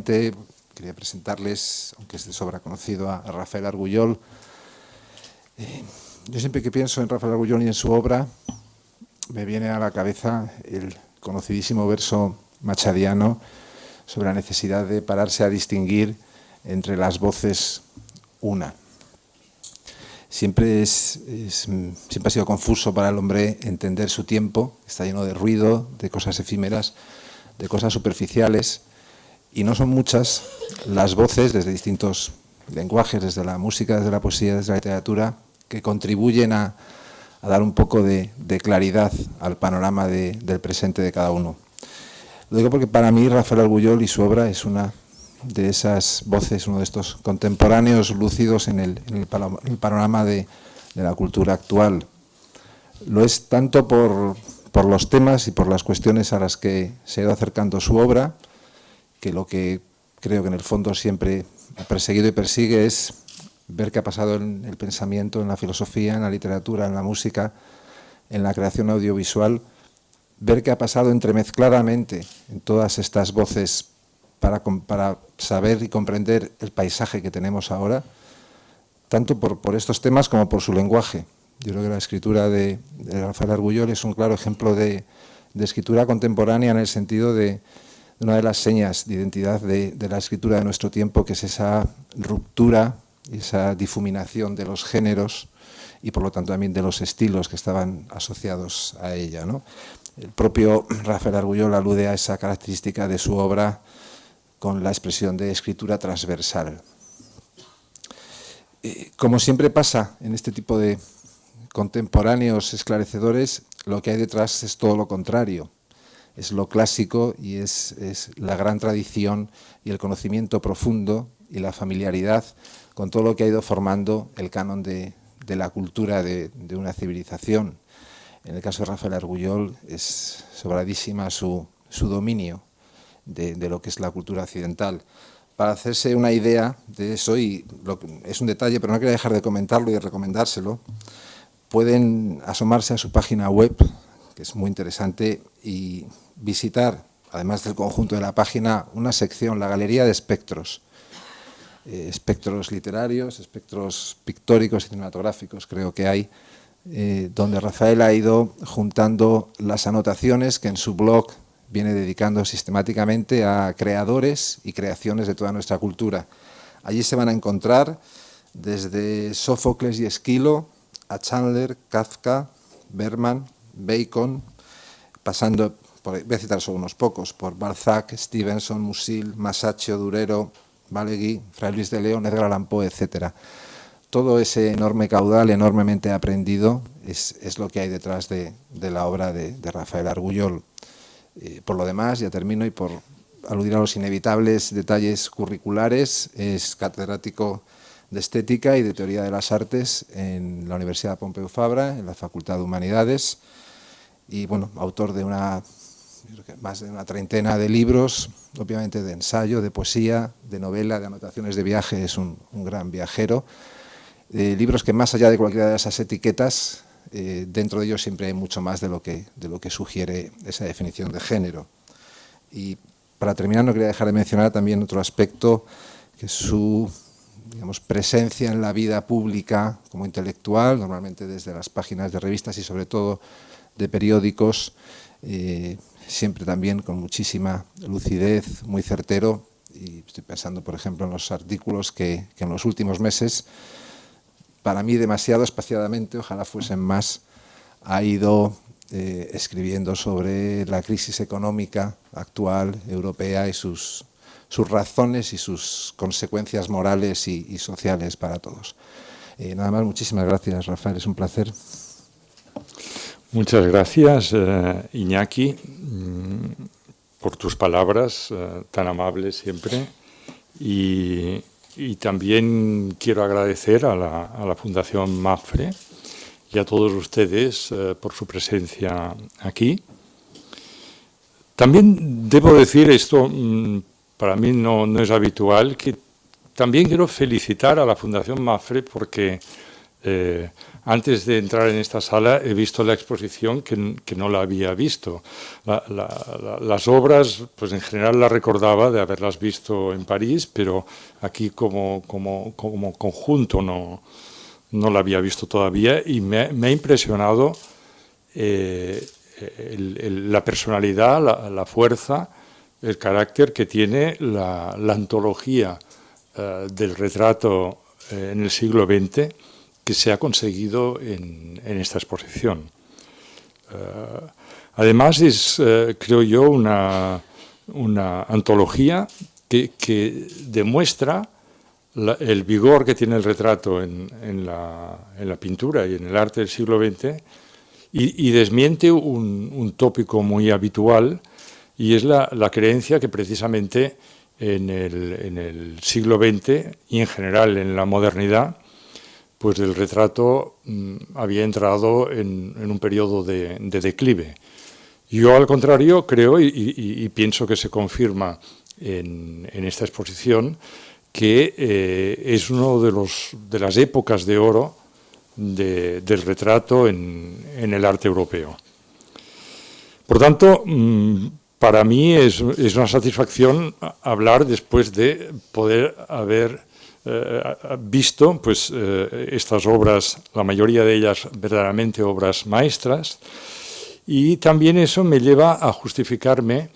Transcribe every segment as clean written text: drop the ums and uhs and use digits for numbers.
brevemente quería presentarles, aunque es de sobra conocido, a Rafael Argullol. Yo siempre que pienso en Rafael Argullol y en su obra, me viene a la cabeza el conocidísimo verso machadiano sobre la necesidad de pararse a distinguir entre las voces una. Siempre ha sido confuso para el hombre entender su tiempo, está lleno de ruido, de cosas efímeras, de cosas superficiales, y no son muchas las voces desde distintos lenguajes, desde la música, desde la poesía, desde la literatura, que contribuyen a dar un poco de claridad al panorama del presente de cada uno. Lo digo porque para mí Rafael Argullol y su obra es una de esas voces, uno de estos contemporáneos lúcidos en el panorama de la cultura actual. Lo es tanto por los temas y por las cuestiones a las que se ha ido acercando su obra, que lo que creo que en el fondo siempre ha perseguido y persigue es ver qué ha pasado en el pensamiento, en la filosofía, en la literatura, en la música, en la creación audiovisual, ver qué ha pasado entremezcladamente en todas estas voces para saber y comprender el paisaje que tenemos ahora, tanto por estos temas como por su lenguaje. Yo creo que la escritura de Rafael Argullol es un claro ejemplo de escritura contemporánea en el sentido de una de las señas de identidad de la escritura de nuestro tiempo, que es esa ruptura y esa difuminación de los géneros y por lo tanto también de los estilos que estaban asociados a ella, ¿no? El propio Rafael Argullol alude a esa característica de su obra con la expresión de escritura transversal. Como siempre pasa en este tipo de contemporáneos esclarecedores, lo que hay detrás es todo lo contrario. Es lo clásico y es la gran tradición y el conocimiento profundo y la familiaridad con todo lo que ha ido formando el canon de la cultura de una civilización. En el caso de Rafael Argullol es sobradísima su dominio de lo que es la cultura occidental. Para hacerse una idea de eso, y es un detalle, pero no quería dejar de comentarlo y de recomendárselo, pueden asomarse a su página web, que es muy interesante, y visitar, además del conjunto de la página, una sección, la Galería de Espectros. Espectros literarios, espectros pictóricos y cinematográficos, creo que hay, donde Rafael ha ido juntando las anotaciones que en su blog viene dedicando sistemáticamente a creadores y creaciones de toda nuestra cultura. Allí se van a encontrar desde Sófocles y Esquilo a Chandler, Kafka, Bergman, Bacon, pasando, voy a citar solo unos pocos, por Balzac, Stevenson, Musil, Masaccio, Durero, Balaguer, Fray Luis de León, Edgar Allan Poe, etc. Todo ese enorme caudal, enormemente aprendido, es lo que hay detrás de la obra de Rafael Argullol. Por lo demás, ya termino, y por aludir a los inevitables detalles curriculares, es catedrático de Estética y de Teoría de las Artes en la Universidad Pompeu Fabra, en la Facultad de Humanidades, y bueno, autor de más de una treintena de libros, obviamente de ensayo, de poesía, de novela, de anotaciones de viaje. Es un gran viajero. Libros que, más allá de cualquiera de esas etiquetas, dentro de ellos siempre hay mucho más de lo que sugiere esa definición de género. Y para terminar, no quería dejar de mencionar también otro aspecto, que es su, digamos, presencia en la vida pública como intelectual, normalmente desde las páginas de revistas y sobre todo de periódicos, siempre también con muchísima lucidez, muy certero. Y estoy pensando, por ejemplo, en los artículos que en los últimos meses, para mí demasiado espaciadamente, ojalá fuesen más, ha ido escribiendo sobre la crisis económica actual europea y sus razones y sus consecuencias morales y sociales para todos. Nada más, muchísimas gracias, Rafael, es un placer. Muchas gracias, Iñaki, por tus palabras tan amables siempre. Y también quiero agradecer a la Fundación MAPFRE y a todos ustedes por su presencia aquí. También debo decir esto, para mí no es habitual, que también quiero felicitar a la Fundación MAPFRE porque antes de entrar en esta sala he visto la exposición que no la había visto. Las obras, pues en general las recordaba de haberlas visto en París, pero aquí como conjunto no la había visto todavía, y me ha impresionado la personalidad, la fuerza, el carácter que tiene la antología del retrato en el siglo XX que se ha conseguido en esta exposición. Además es, creo yo, una antología que demuestra el vigor que tiene el retrato en la pintura y en el arte del siglo XX, y desmiente un tópico muy habitual, y es la creencia que precisamente en el siglo XX y en general en la modernidad, pues el retrato había entrado en un periodo de declive. Yo, al contrario, creo y pienso que se confirma en esta exposición que es una de las épocas de oro del retrato en el arte europeo. Por tanto, para mí es una satisfacción hablar después de poder haber visto pues, estas obras, la mayoría de ellas verdaderamente obras maestras, y también eso me lleva a justificarme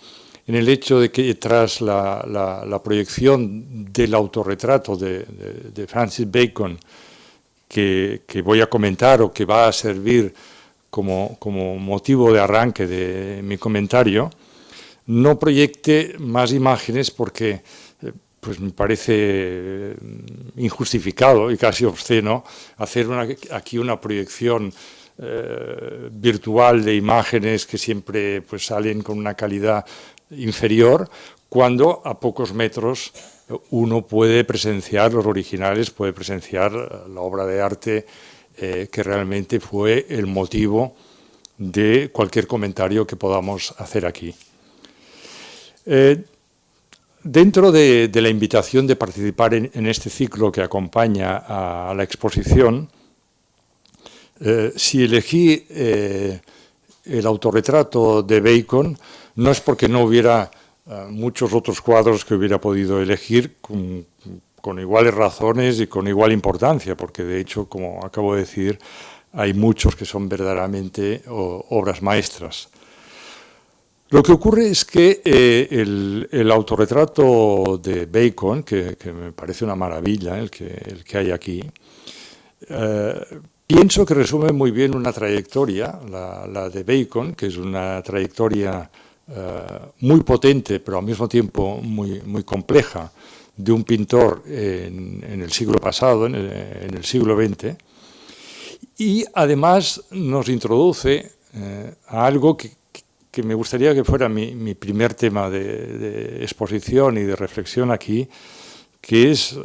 en el hecho de que tras la proyección del autorretrato de Francis Bacon, que voy a comentar o que va a servir como motivo de arranque de mi comentario, no proyecte más imágenes porque pues me parece injustificado y casi obsceno hacer aquí una proyección virtual de imágenes que siempre pues, salen con una calidad inferior, cuando a pocos metros uno puede presenciar los originales, puede presenciar la obra de arte que realmente fue el motivo de cualquier comentario que podamos hacer aquí. Dentro de la invitación de participar en este ciclo que acompaña a la exposición, si elegí el autorretrato de Bacon, no es porque no hubiera muchos otros cuadros que hubiera podido elegir con iguales razones y con igual importancia, porque de hecho, como acabo de decir, hay muchos que son verdaderamente obras maestras. Lo que ocurre es que el autorretrato de Bacon, que me parece una maravilla el que hay aquí, pienso que resume muy bien una trayectoria, la de Bacon, que es una trayectoria muy potente, pero al mismo tiempo muy compleja, de un pintor en el siglo pasado, en el siglo XX, y además nos introduce a algo que me gustaría que fuera mi primer tema de exposición y de reflexión aquí, que es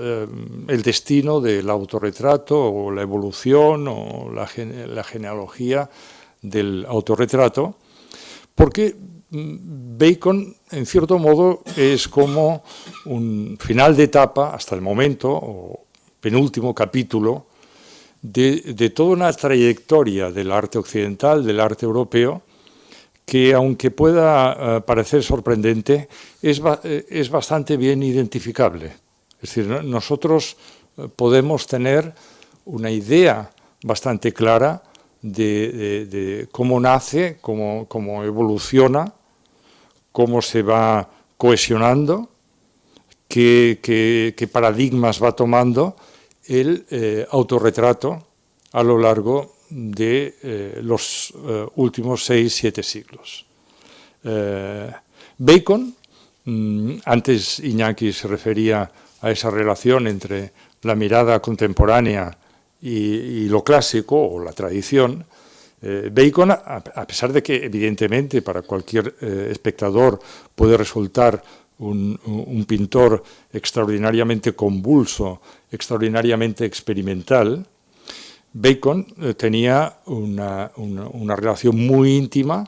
el destino del autorretrato o la evolución o la genealogía del autorretrato, porque Bacon, en cierto modo, es como un final de etapa, hasta el momento, o penúltimo capítulo, de toda una trayectoria del arte occidental, del arte europeo, que aunque pueda parecer sorprendente, es bastante bien identificable. Es decir, nosotros podemos tener una idea bastante clara de cómo nace, cómo evoluciona, cómo se va cohesionando, qué paradigmas va tomando el autorretrato a lo largo de los últimos 6-7 siglos. Bacon, antes Iñaki se refería a esa relación entre la mirada contemporánea y lo clásico o la tradición. Bacon, a pesar de que evidentemente para cualquier espectador puede resultar un pintor extraordinariamente convulso, extraordinariamente experimental, Bacon tenía una relación muy íntima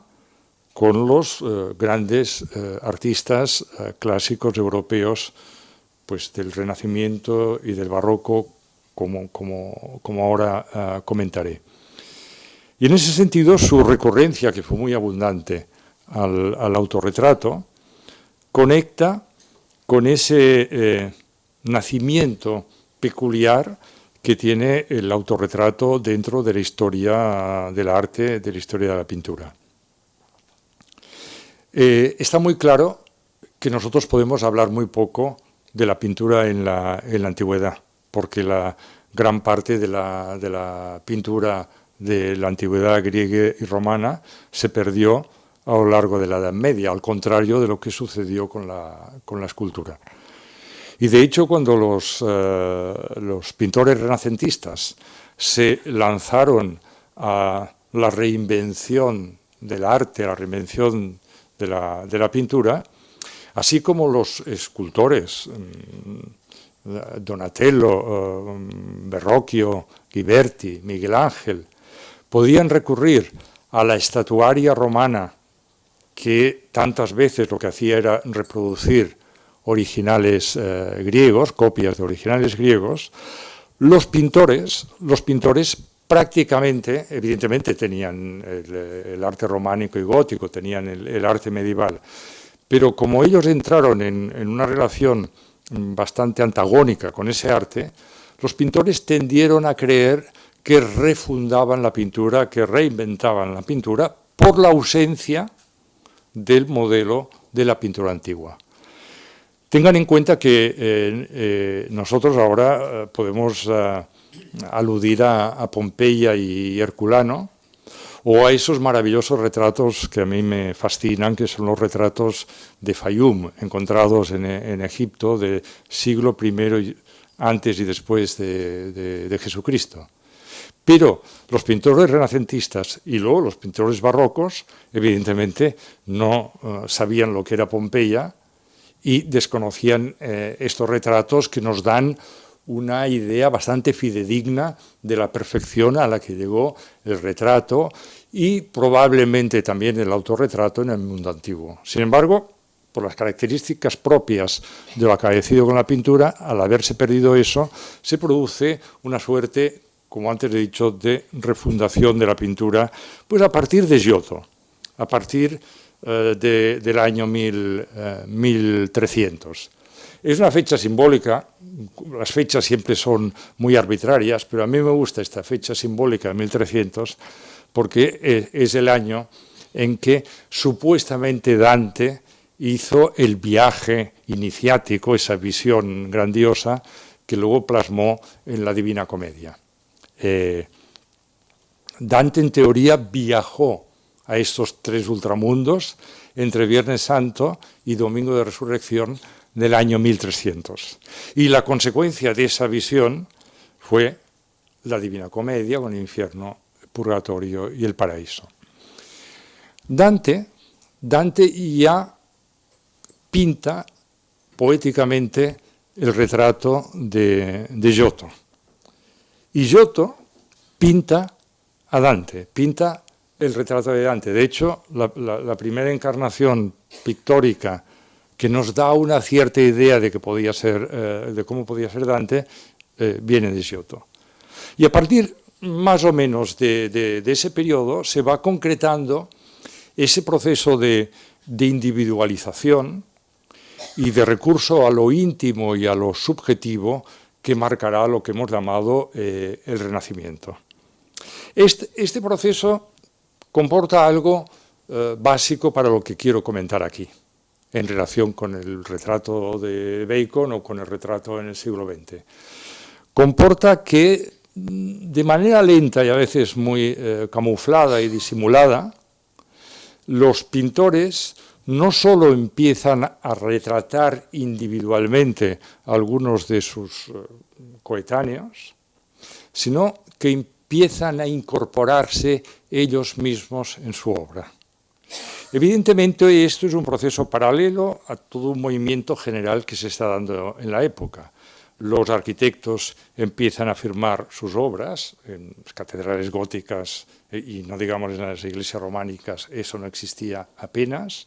con los grandes artistas clásicos europeos, pues del Renacimiento y del Barroco, como ahora comentaré. Y en ese sentido, su recurrencia, que fue muy abundante al autorretrato, conecta con ese nacimiento peculiar que tiene el autorretrato dentro de la historia del arte, de la historia de la pintura. Está muy claro que nosotros podemos hablar muy poco de la pintura en la antigüedad, porque la gran parte de la pintura de la antigüedad griega y romana se perdió a lo largo de la Edad Media, al contrario de lo que sucedió con la escultura. Y de hecho, cuando los pintores renacentistas se lanzaron a la reinvención del arte, a la reinvención de la pintura, así como los escultores, Donatello, Verrocchio, Ghiberti, Miguel Ángel, podían recurrir a la estatuaria romana, que tantas veces lo que hacía era reproducir originales griegos, copias de originales griegos. Los pintores prácticamente, evidentemente tenían el arte románico y gótico, tenían el arte medieval, pero como ellos entraron en una relación bastante antagónica con ese arte, los pintores tendieron a creer que refundaban la pintura, que reinventaban la pintura por la ausencia del modelo de la pintura antigua. Tengan en cuenta que nosotros ahora podemos aludir a Pompeya y Herculano, o a esos maravillosos retratos que a mí me fascinan, que son los retratos de Fayum, encontrados en Egipto del siglo I antes y después de Jesucristo. Pero los pintores renacentistas y luego los pintores barrocos, evidentemente, no sabían lo que era Pompeya y desconocían estos retratos que nos dan una idea bastante fidedigna de la perfección a la que llegó el retrato y probablemente también el autorretrato en el mundo antiguo. Sin embargo, por las características propias de lo acaecido con la pintura, al haberse perdido eso, se produce una suerte, como antes he dicho, de refundación de la pintura, pues a partir de Giotto, a partir del año 1300. Es una fecha simbólica, las fechas siempre son muy arbitrarias, pero a mí me gusta esta fecha simbólica de 1300 porque es el año en que supuestamente Dante hizo el viaje iniciático, esa visión grandiosa que luego plasmó en la Divina Comedia. Dante en teoría viajó a estos tres ultramundos entre Viernes Santo y Domingo de Resurrección del año 1300. Y la consecuencia de esa visión fue la Divina Comedia con el infierno, el purgatorio y el paraíso. Dante ya pinta poéticamente el retrato de Giotto. Y Giotto pinta a Dante, pinta el retrato de Dante. De hecho, la primera encarnación pictórica que nos da una cierta idea de cómo podía ser Dante, viene de Giotto. Y a partir más o menos de ese periodo se va concretando ese proceso de individualización y de recurso a lo íntimo y a lo subjetivo que marcará lo que hemos llamado el Renacimiento. Este proceso comporta algo básico para lo que quiero comentar aquí, en relación con el retrato de Bacon o con el retrato en el siglo XX. Comporta que de manera lenta y a veces muy camuflada y disimulada, los pintores no solo empiezan a retratar individualmente a algunos de sus coetáneos, sino que empiezan a incorporarse ellos mismos en su obra. Evidentemente, esto es un proceso paralelo a todo un movimiento general que se está dando en la época. Los arquitectos empiezan a firmar sus obras en las catedrales góticas y no digamos en las iglesias románicas, eso no existía apenas.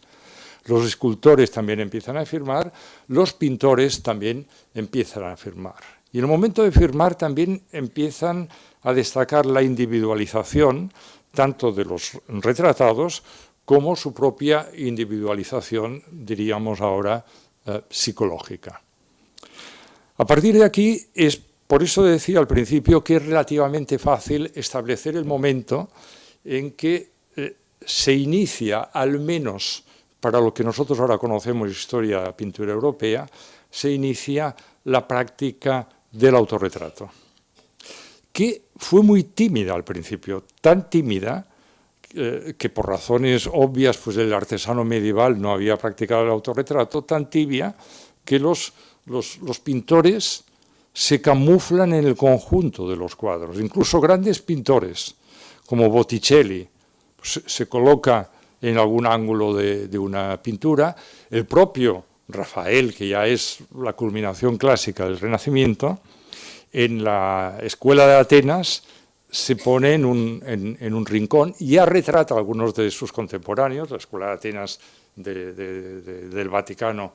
Los escultores también empiezan a firmar, los pintores también empiezan a firmar. Y en el momento de firmar también empiezan a destacar la individualización tanto de los retratados como su propia individualización, diríamos ahora, psicológica. A partir de aquí, por eso decía al principio que es relativamente fácil establecer el momento en que se inicia, al menos para lo que nosotros ahora conocemos historia de la pintura europea, se inicia la práctica del autorretrato, que fue muy tímida al principio, tan tímida que por razones obvias pues el artesano medieval no había practicado el autorretrato, tan tibia que los pintores se camuflan en el conjunto de los cuadros. Incluso grandes pintores como Botticelli se coloca en algún ángulo de una pintura. El propio Rafael, que ya es la culminación clásica del Renacimiento, en la escuela de Atenas se pone en un rincón y ya retrata a algunos de sus contemporáneos. La escuela de Atenas del Vaticano,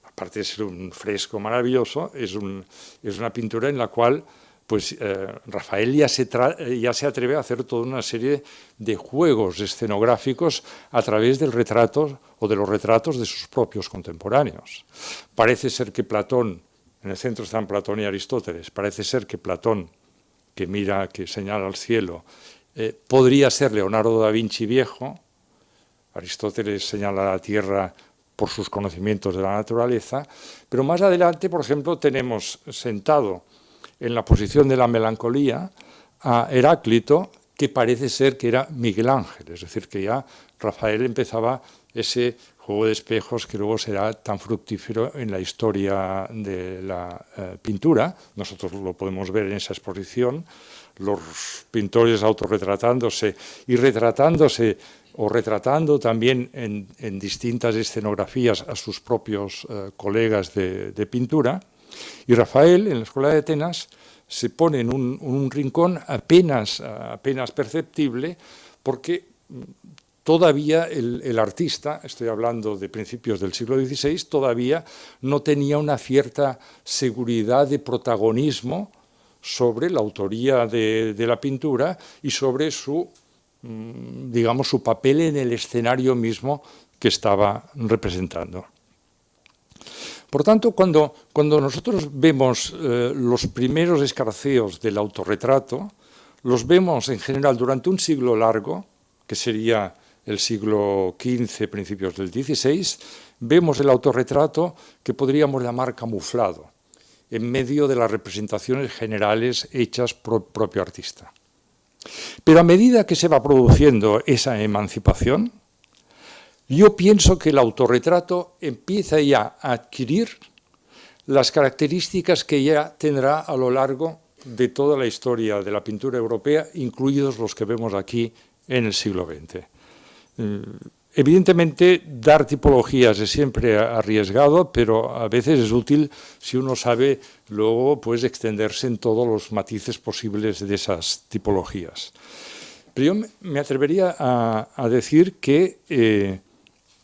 aparte de ser un fresco maravilloso, es una pintura en la cual pues, Rafael ya se atreve a hacer toda una serie de juegos escenográficos a través del retrato o de los retratos de sus propios contemporáneos. Parece ser que Platón, en el centro están Platón y Aristóteles, parece ser que Platón, que mira, que señala al cielo, podría ser Leonardo da Vinci viejo. Aristóteles señala la Tierra por sus conocimientos de la naturaleza, pero más adelante, por ejemplo, tenemos sentado en la posición de la melancolía a Heráclito, que parece ser que era Miguel Ángel, es decir, que ya Rafael empezaba ese juego de espejos que luego será tan fructífero en la historia de la pintura. Nosotros lo podemos ver en esa exposición, los pintores autorretratándose y retratándose o retratando también en distintas escenografías a sus propios colegas de pintura. Y Rafael, en la escuela de Atenas, se pone en un rincón apenas perceptible, porque todavía el artista, estoy hablando de principios del siglo XVI, todavía no tenía una cierta seguridad de protagonismo sobre la autoría de la pintura y sobre su papel en el escenario mismo que estaba representando. Por tanto, cuando nosotros vemos los primeros escarceos del autorretrato, los vemos en general durante un siglo largo, que sería el siglo XV, principios del XVI, vemos el autorretrato que podríamos llamar camuflado, en medio de las representaciones generales hechas por el propio artista. Pero a medida que se va produciendo esa emancipación, yo pienso que el autorretrato empieza ya a adquirir las características que ya tendrá a lo largo de toda la historia de la pintura europea, incluidos los que vemos aquí en el siglo XX. Evidentemente, dar tipologías es siempre arriesgado, pero a veces es útil si uno sabe luego pues, extenderse en todos los matices posibles de esas tipologías. Pero yo me atrevería a decir que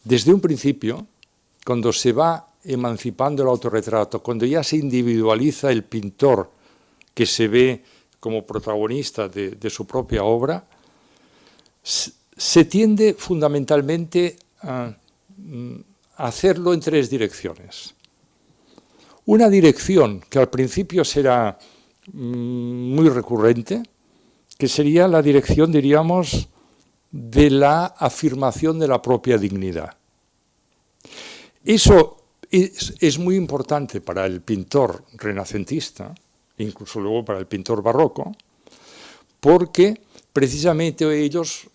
desde un principio, cuando se va emancipando el autorretrato, cuando ya se individualiza el pintor que se ve como protagonista de su propia obra, se tiende fundamentalmente a hacerlo en tres direcciones. Una dirección que al principio será muy recurrente, que sería la dirección, diríamos, de la afirmación de la propia dignidad. Eso es muy importante para el pintor renacentista, incluso luego para el pintor barroco, porque precisamente ellos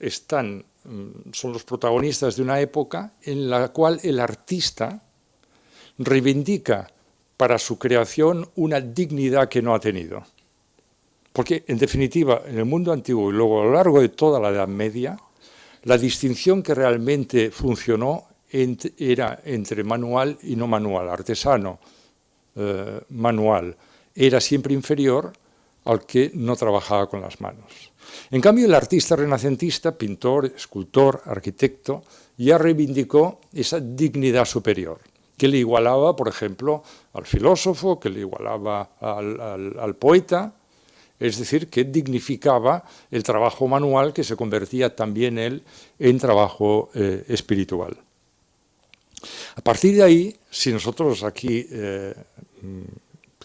son los protagonistas de una época en la cual el artista reivindica para su creación una dignidad que no ha tenido. Porque, en definitiva, en el mundo antiguo y luego a lo largo de toda la Edad Media, la distinción que realmente funcionó era entre manual y no manual, artesano, manual, era siempre inferior al que no trabajaba con las manos. En cambio, el artista renacentista, pintor, escultor, arquitecto, ya reivindicó esa dignidad superior, que le igualaba, por ejemplo, al filósofo, que le igualaba al poeta, es decir, que dignificaba el trabajo manual que se convertía también él en trabajo espiritual. A partir de ahí, si nosotros aquí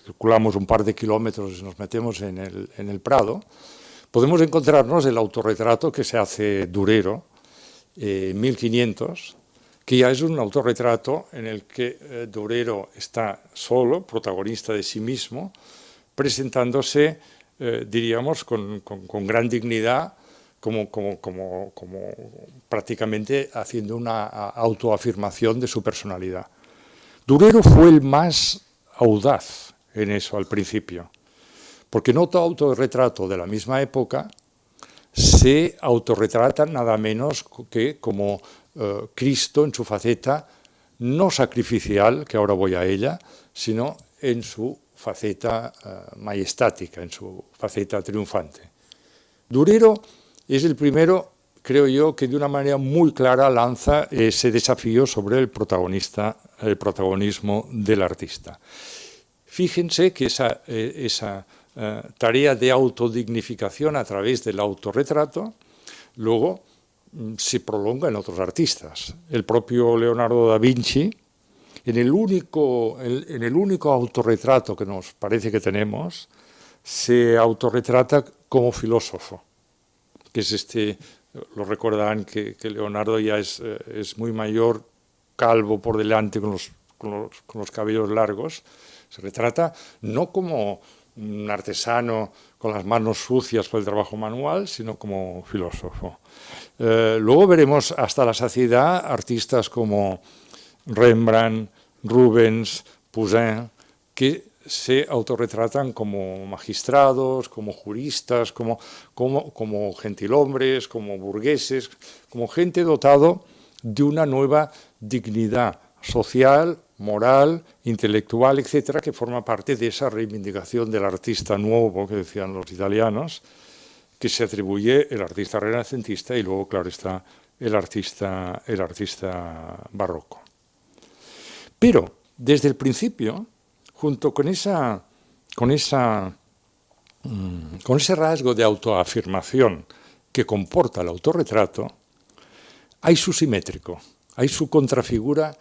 circulamos un par de kilómetros y nos metemos en el Prado, podemos encontrarnos el autorretrato que se hace Durero, 1500, que ya es un autorretrato en el que Durero está solo, protagonista de sí mismo, presentándose, diríamos, con gran dignidad, como prácticamente haciendo una autoafirmación de su personalidad. Durero fue el más audaz en eso al principio, porque no todo autorretrato de la misma época se autorretrata nada menos que como Cristo en su faceta no sacrificial, que ahora voy a ella, sino en su faceta majestática, en su faceta triunfante. Durero es el primero, creo yo, que de una manera muy clara lanza ese desafío sobre el protagonismo del artista. Fíjense que esa tarea de autodignificación a través del autorretrato luego se prolonga en otros artistas. El propio Leonardo da Vinci, en el único autorretrato que nos parece que tenemos, se autorretrata como filósofo, que es lo recordarán que Leonardo ya es muy mayor, calvo por delante, con los cabellos largos. Se retrata no como un artesano con las manos sucias por el trabajo manual, sino como filósofo. Luego veremos hasta la saciedad artistas como Rembrandt, Rubens, Poussin, que se autorretratan como magistrados, como juristas, como gentilhombres, como burgueses, como gente dotado de una nueva dignidad social, moral, intelectual, etcétera, que forma parte de esa reivindicación del artista nuevo que decían los italianos, que se atribuye el artista renacentista y luego, claro, está el artista barroco. Pero desde el principio, junto con ese rasgo de autoafirmación que comporta el autorretrato, hay su simétrico, hay su contrafigura,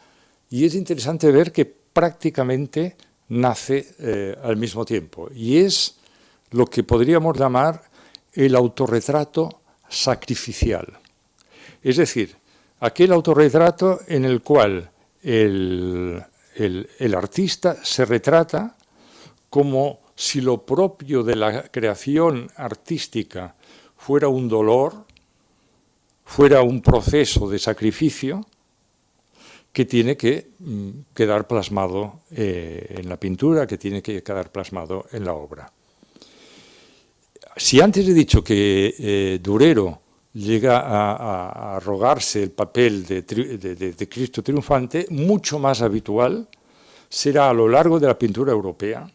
y es interesante ver que prácticamente nace al mismo tiempo. Y es lo que podríamos llamar el autorretrato sacrificial. Es decir, aquel autorretrato en el cual el artista se retrata como si lo propio de la creación artística fuera un dolor, fuera un proceso de sacrificio que tiene que quedar plasmado en la pintura, que tiene que quedar plasmado en la obra. Si antes he dicho que Durero llega a arrogarse el papel de Cristo triunfante, mucho más habitual será a lo largo de la pintura europea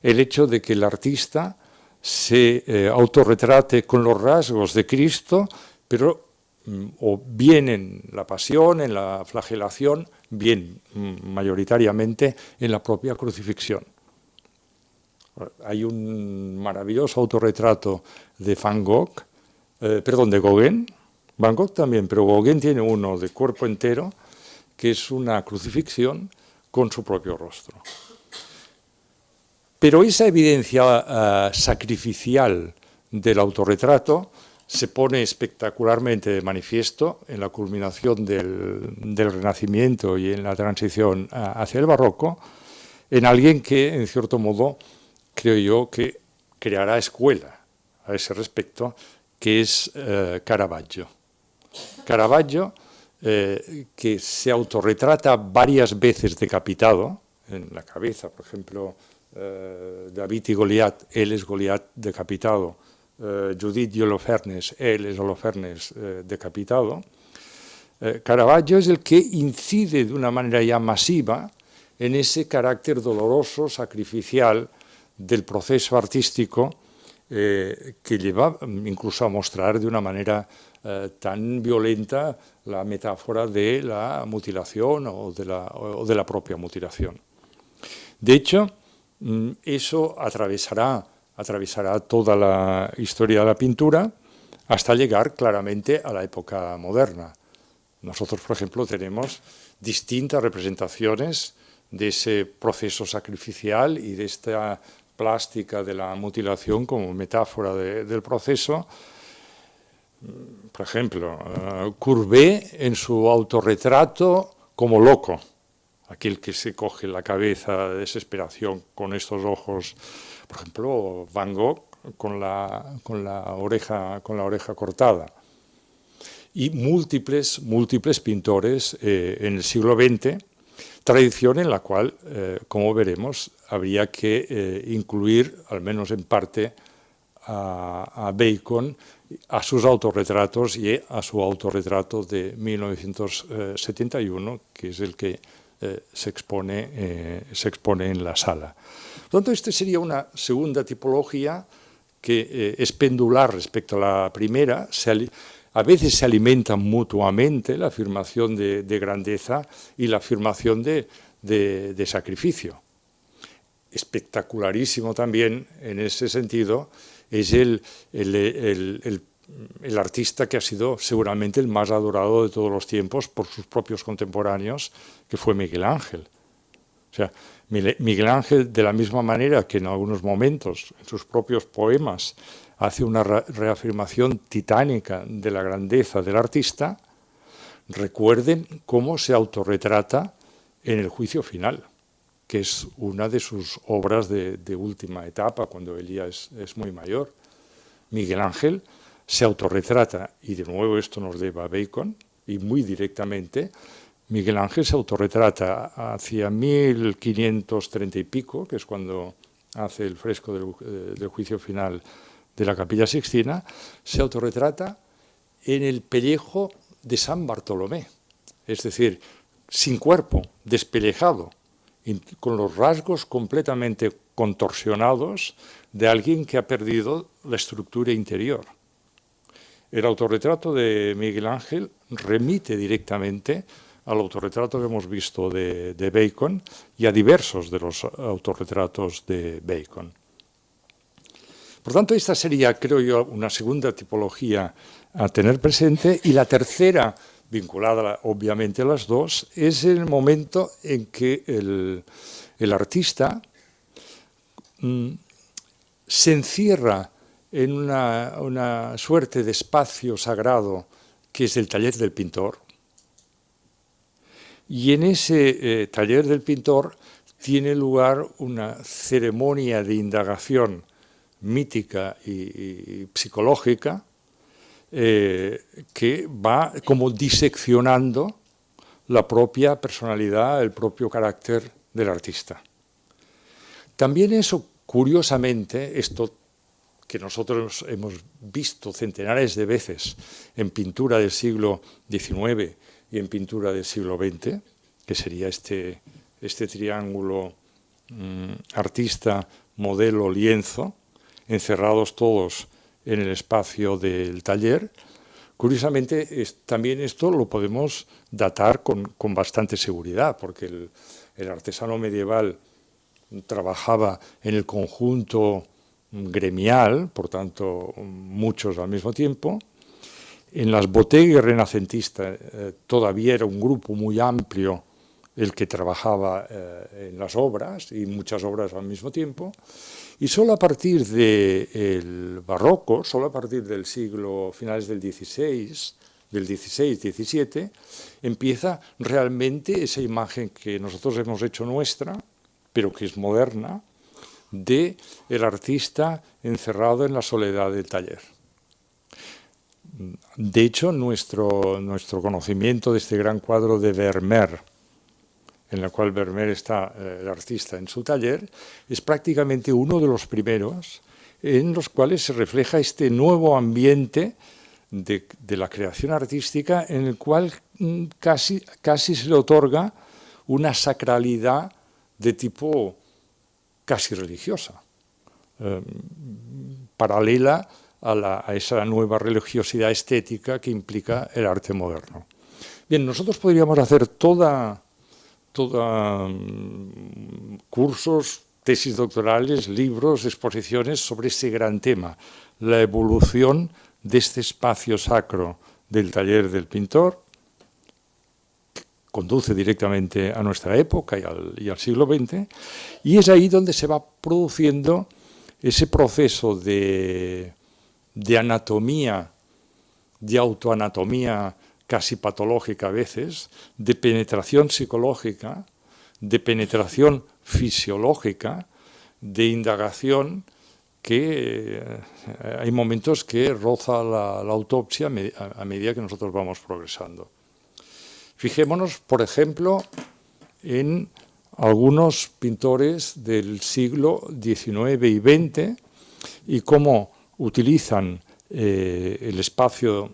el hecho de que el artista se autorretrate con los rasgos de Cristo, pero o bien en la pasión, en la flagelación, bien mayoritariamente en la propia crucifixión. Hay un maravilloso autorretrato de de Gauguin, Van Gogh también, pero Gauguin tiene uno de cuerpo entero, que es una crucifixión con su propio rostro. Pero esa evidencia sacrificial del autorretrato se pone espectacularmente de manifiesto en la culminación del Renacimiento y en la transición hacia el Barroco, en alguien que, en cierto modo, creo yo que creará escuela a ese respecto, que es Caravaggio. Caravaggio, que se autorretrata varias veces decapitado, en la cabeza, por ejemplo, David y Goliat, él es Goliat decapitado, Judith y Holofernes, él es Holofernes decapitado. Caravaggio es el que incide de una manera ya masiva en ese carácter doloroso, sacrificial del proceso artístico que lleva incluso a mostrar de una manera tan violenta la metáfora de la mutilación o de la propia mutilación. De hecho, eso atravesará atravesará toda la historia de la pintura hasta llegar claramente a la época moderna. Nosotros, por ejemplo, tenemos distintas representaciones de ese proceso sacrificial y de esta plástica de la mutilación como metáfora del proceso. Por ejemplo, Courbet en su autorretrato como loco, aquel que se coge la cabeza de desesperación con estos ojos. Por ejemplo, Van Gogh con la oreja cortada. Y múltiples pintores en el siglo XX, tradición en la cual, como veremos, habría que incluir, al menos en parte, a Bacon, a sus autorretratos y a su autorretrato de 1971, que es el que se expone en la sala. Por lo tanto, esta sería una segunda tipología que es pendular respecto a la primera. A veces se alimentan mutuamente la afirmación de grandeza y la afirmación de sacrificio. Espectacularísimo también en ese sentido es el artista que ha sido seguramente el más adorado de todos los tiempos por sus propios contemporáneos, que fue Miguel Ángel. O sea, Miguel Ángel, de la misma manera que en algunos momentos, en sus propios poemas, hace una reafirmación titánica de la grandeza del artista, recuerden cómo se autorretrata en El juicio final, que es una de sus obras de última etapa, cuando él ya es muy mayor. Miguel Ángel se autorretrata, y de nuevo esto nos debe a Bacon, y muy directamente, Miguel Ángel se autorretrata hacia 1530 y pico, que es cuando hace el fresco del juicio final de la Capilla Sixtina, se autorretrata en el pellejo de San Bartolomé, es decir, sin cuerpo, despellejado, con los rasgos completamente contorsionados de alguien que ha perdido la estructura interior. El autorretrato de Miguel Ángel remite directamente al autorretrato que hemos visto de Bacon y a diversos de los autorretratos de Bacon. Por tanto, esta sería, creo yo, una segunda tipología a tener presente, y la tercera, vinculada obviamente a las dos, es el momento en que el artista se encierra en una suerte de espacio sagrado que es el taller del pintor, y en ese taller del pintor tiene lugar una ceremonia de indagación mítica y psicológica que va como diseccionando la propia personalidad, el propio carácter del artista. También eso, curiosamente, esto que nosotros hemos visto centenares de veces en pintura del siglo XIX y en pintura del siglo XX, que sería este triángulo artista, modelo, lienzo, encerrados todos en el espacio del taller. Curiosamente, también esto lo podemos datar con bastante seguridad, porque el artesano medieval trabajaba en el conjunto gremial, por tanto, muchos al mismo tiempo. En las bodegas renacentistas todavía era un grupo muy amplio el que trabajaba en las obras, y muchas obras al mismo tiempo, y solo a partir del barroco, solo a partir del siglo, finales del XVI-XVII, empieza realmente esa imagen que nosotros hemos hecho nuestra, pero que es moderna, de el artista encerrado en la soledad del taller. De hecho, nuestro conocimiento de este gran cuadro de Vermeer, en el cual Vermeer está el artista en su taller, es prácticamente uno de los primeros en los cuales se refleja este nuevo ambiente de la creación artística, en el cual casi se le otorga una sacralidad de tipo casi religiosa, paralela a esa nueva religiosidad estética que implica el arte moderno. Bien, nosotros podríamos hacer cursos tesis doctorales, libros, exposiciones sobre ese gran tema, la evolución de este espacio sacro del taller del pintor, que conduce directamente a nuestra época y al siglo XX, y es ahí donde se va produciendo ese proceso de anatomía, de autoanatomía casi patológica a veces, de penetración psicológica, de penetración fisiológica, de indagación que hay momentos que roza la autopsia a medida que nosotros vamos progresando. Fijémonos, por ejemplo, en algunos pintores del siglo XIX y XX y cómo utilizan el espacio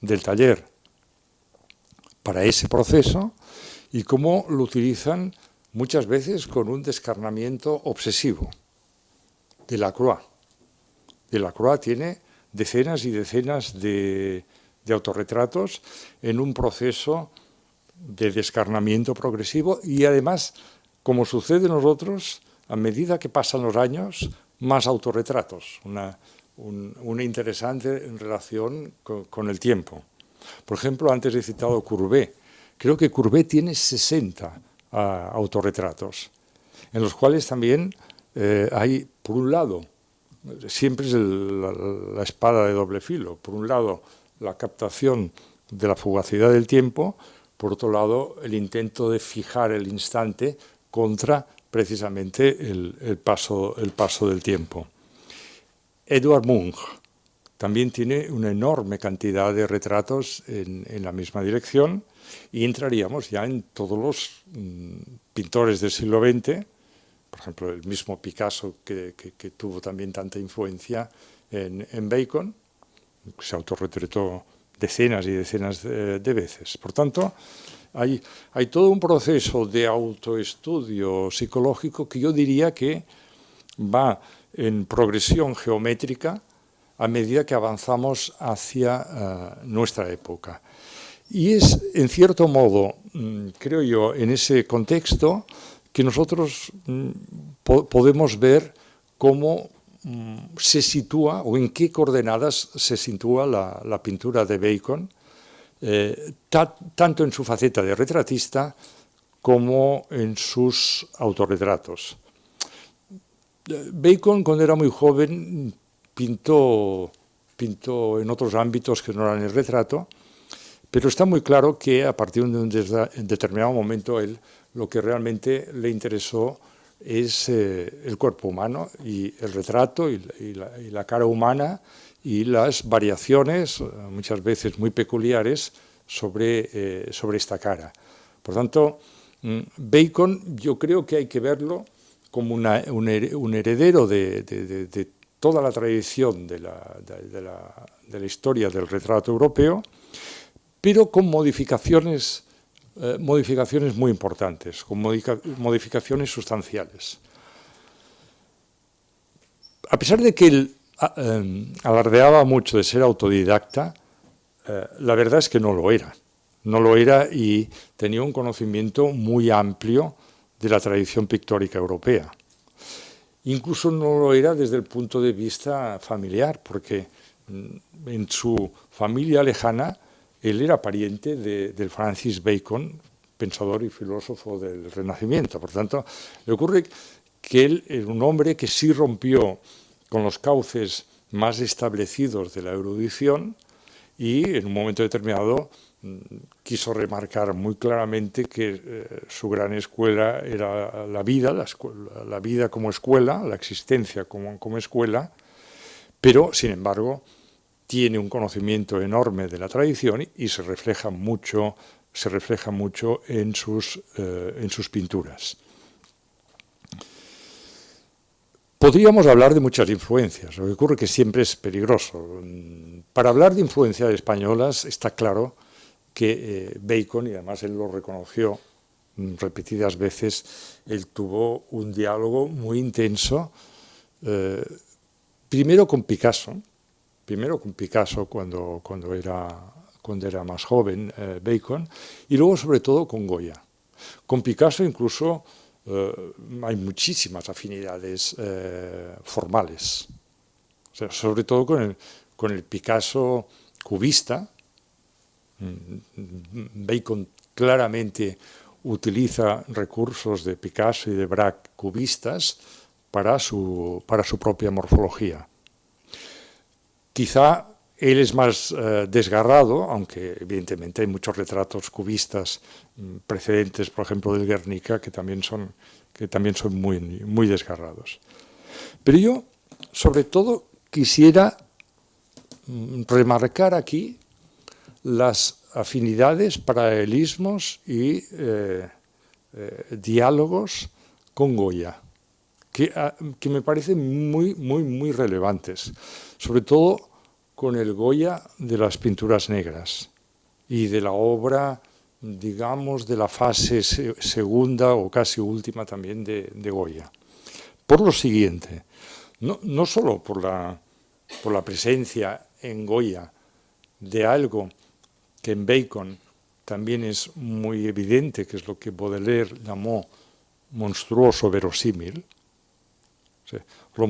del taller para ese proceso y cómo lo utilizan muchas veces con un descarnamiento obsesivo. Delacroix. Delacroix tiene decenas y decenas de autorretratos en un proceso de descarnamiento progresivo y además, como sucede en nosotros, a medida que pasan los años, más autorretratos, una interesante relación con el tiempo. Por ejemplo, antes he citado Courbet. Creo que Courbet tiene 60 autorretratos, en los cuales también hay, por un lado, siempre es la espada de doble filo, por un lado la captación de la fugacidad del tiempo, por otro lado el intento de fijar el instante contra precisamente el paso del tiempo. Edvard Munch también tiene una enorme cantidad de retratos en la misma dirección y entraríamos ya en todos los pintores del siglo XX, por ejemplo, el mismo Picasso que tuvo también tanta influencia en Bacon, que se autorretrató decenas y decenas de veces. Por tanto, hay todo un proceso de autoestudio psicológico que yo diría que va en progresión geométrica a medida que avanzamos hacia nuestra época. Y es, en cierto modo, creo yo, en ese contexto que nosotros podemos ver cómo se sitúa o en qué coordenadas se sitúa la pintura de Bacon, tanto en su faceta de retratista como en sus autorretratos. Bacon, cuando era muy joven, pintó en otros ámbitos que no eran el retrato, pero está muy claro que a partir de un determinado momento él lo que realmente le interesó es el cuerpo humano y el retrato y la cara humana y las variaciones, muchas veces muy peculiares, sobre esta cara. Por tanto, Bacon yo creo que hay que verlo como un heredero de toda la tradición de la historia del retrato europeo, pero con modificaciones muy importantes, con modificaciones sustanciales. A pesar de que él alardeaba mucho de ser autodidacta, la verdad es que no lo era. No lo era y tenía un conocimiento muy amplio de la tradición pictórica europea. Incluso no lo era desde el punto de vista familiar, porque en su familia lejana él era pariente del Francis Bacon, pensador y filósofo del Renacimiento. Por tanto, le ocurre que él era un hombre que sí rompió con los cauces más establecidos de la erudición y en un momento determinado quiso remarcar muy claramente que su gran escuela era la vida como escuela, la existencia como escuela, pero, sin embargo, tiene un conocimiento enorme de la tradición y se refleja mucho en sus pinturas. Podríamos hablar de muchas influencias, lo que ocurre que siempre es peligroso. Para hablar de influencias españolas está claro que Bacon, y además él lo reconoció repetidas veces, él tuvo un diálogo muy intenso, primero con Picasso cuando era más joven, Bacon, y luego sobre todo con Goya. Con Picasso incluso hay muchísimas afinidades formales. O sea, sobre todo con el Picasso cubista. Bacon claramente utiliza recursos de Picasso y de Braque cubistas para su propia morfología. Quizá él es más desgarrado, aunque evidentemente hay muchos retratos cubistas precedentes, por ejemplo del Guernica, que también son muy, muy desgarrados. Pero yo, sobre todo, quisiera remarcar aquí las afinidades, paralelismos y diálogos con Goya, que me parecen muy, muy, muy relevantes, sobre todo con el Goya de las pinturas negras y de la obra, digamos, de la fase segunda o casi última también de Goya. Por lo siguiente, no solo por la presencia en Goya de algo que en Bacon también es muy evidente, que es lo que Baudelaire llamó monstruoso verosímil. O sea, lo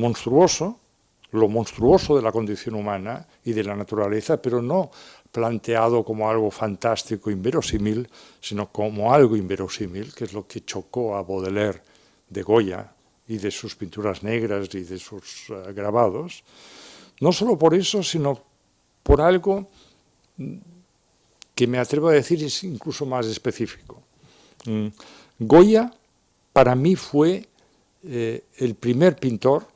monstruoso de la condición humana y de la naturaleza, pero no planteado como algo fantástico, inverosímil, sino como algo inverosímil, que es lo que chocó a Baudelaire de Goya y de sus pinturas negras y de sus grabados. No solo por eso, sino por algo que me atrevo a decir es incluso más específico. Goya, para mí, fue el primer pintor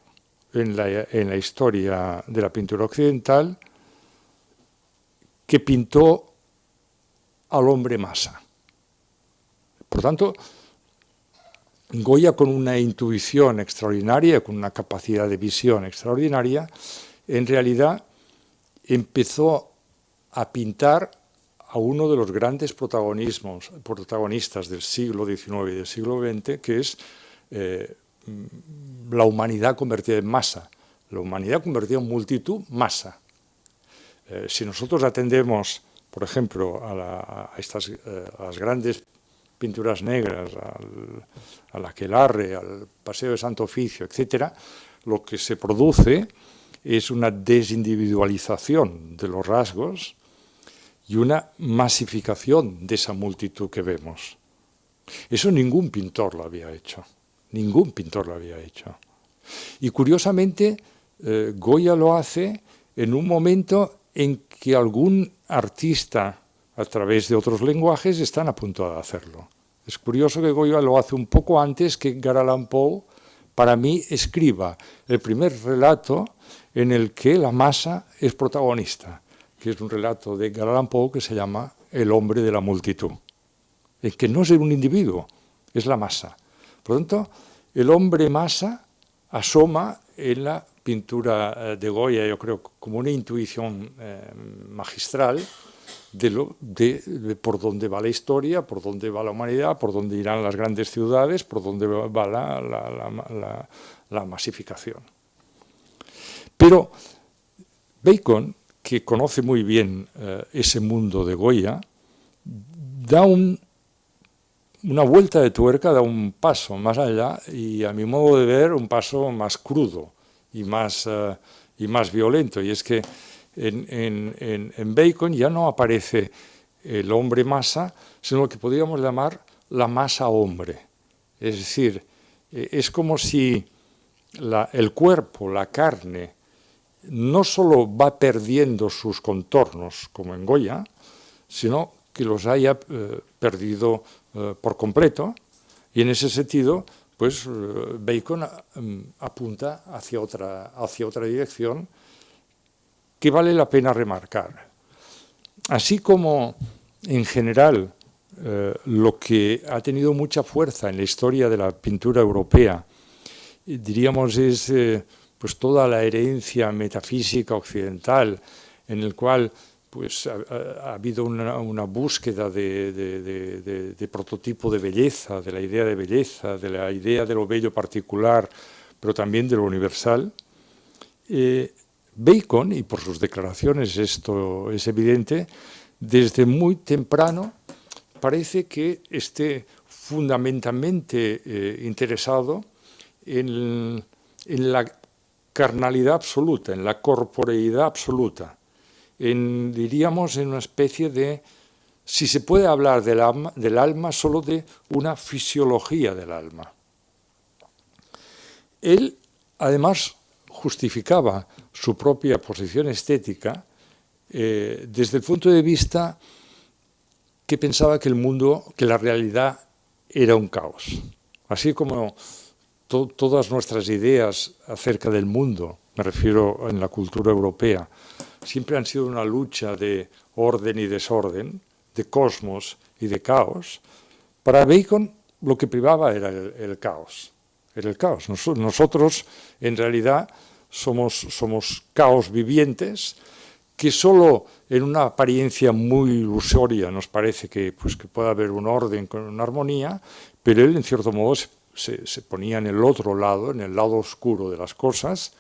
en la historia de la pintura occidental que pintó al hombre masa. Por tanto, Goya, con una intuición extraordinaria, con una capacidad de visión extraordinaria, en realidad empezó a pintar a uno de los grandes protagonistas del siglo XIX y del siglo XX, que es la humanidad convertida en masa, la humanidad convertida en multitud, masa. Si nosotros atendemos, por ejemplo, a las grandes pinturas negras, al aquelarre, al Paseo de Santo Oficio, etc., lo que se produce es una desindividualización de los rasgos y una masificación de esa multitud que vemos. Eso ningún pintor lo había hecho, ningún pintor lo había hecho. Y curiosamente, Goya lo hace en un momento en que algún artista, a través de otros lenguajes, están a punto de hacerlo. Es curioso que Goya lo hace un poco antes que Edgar Allan Poe, para mí, escriba el primer relato en el que la masa es protagonista, que es un relato de Edgar Allan Poe que se llama El hombre de la multitud. Es que no es un individuo, es la masa. Por lo tanto, el hombre masa asoma en la pintura de Goya, yo creo, como una intuición magistral de por dónde va la historia, por dónde va la humanidad, por dónde irán las grandes ciudades, por dónde va la masificación. Pero Bacon, que conoce muy bien ese mundo de Goya, da una vuelta de tuerca, da un paso más allá y, a mi modo de ver, un paso más crudo y más violento. Y es que en Bacon ya no aparece el hombre masa, sino lo que podríamos llamar la masa hombre. Es decir, es como si el cuerpo, la carne, no solo va perdiendo sus contornos, como en Goya, sino que los haya perdido por completo, y en ese sentido, pues Bacon apunta hacia otra dirección que vale la pena remarcar. Así como, en general, lo que ha tenido mucha fuerza en la historia de la pintura europea, diríamos, es pues toda la herencia metafísica occidental, en el cual pues ha habido una búsqueda de prototipo de belleza, de la idea de lo bello particular, pero también de lo universal. Bacon, y por sus declaraciones esto es evidente, desde muy temprano parece que esté fundamentalmente interesado en la carnalidad absoluta, en la corporeidad absoluta, diríamos, en una especie de, si se puede hablar del alma, solo de una fisiología del alma. Él, además, justificaba su propia posición estética desde el punto de vista que pensaba que el mundo, que la realidad era un caos. Así como todas nuestras ideas acerca del mundo, me refiero en la cultura europea, siempre han sido una lucha de orden y desorden, de cosmos y de caos. Para Bacon lo que privaba era el caos. Era el caos. Nosotros, en realidad, somos caos vivientes que solo en una apariencia muy ilusoria nos parece que puede haber un orden con una armonía, pero él, en cierto modo, se ponía en el otro lado, en el lado oscuro de las cosas,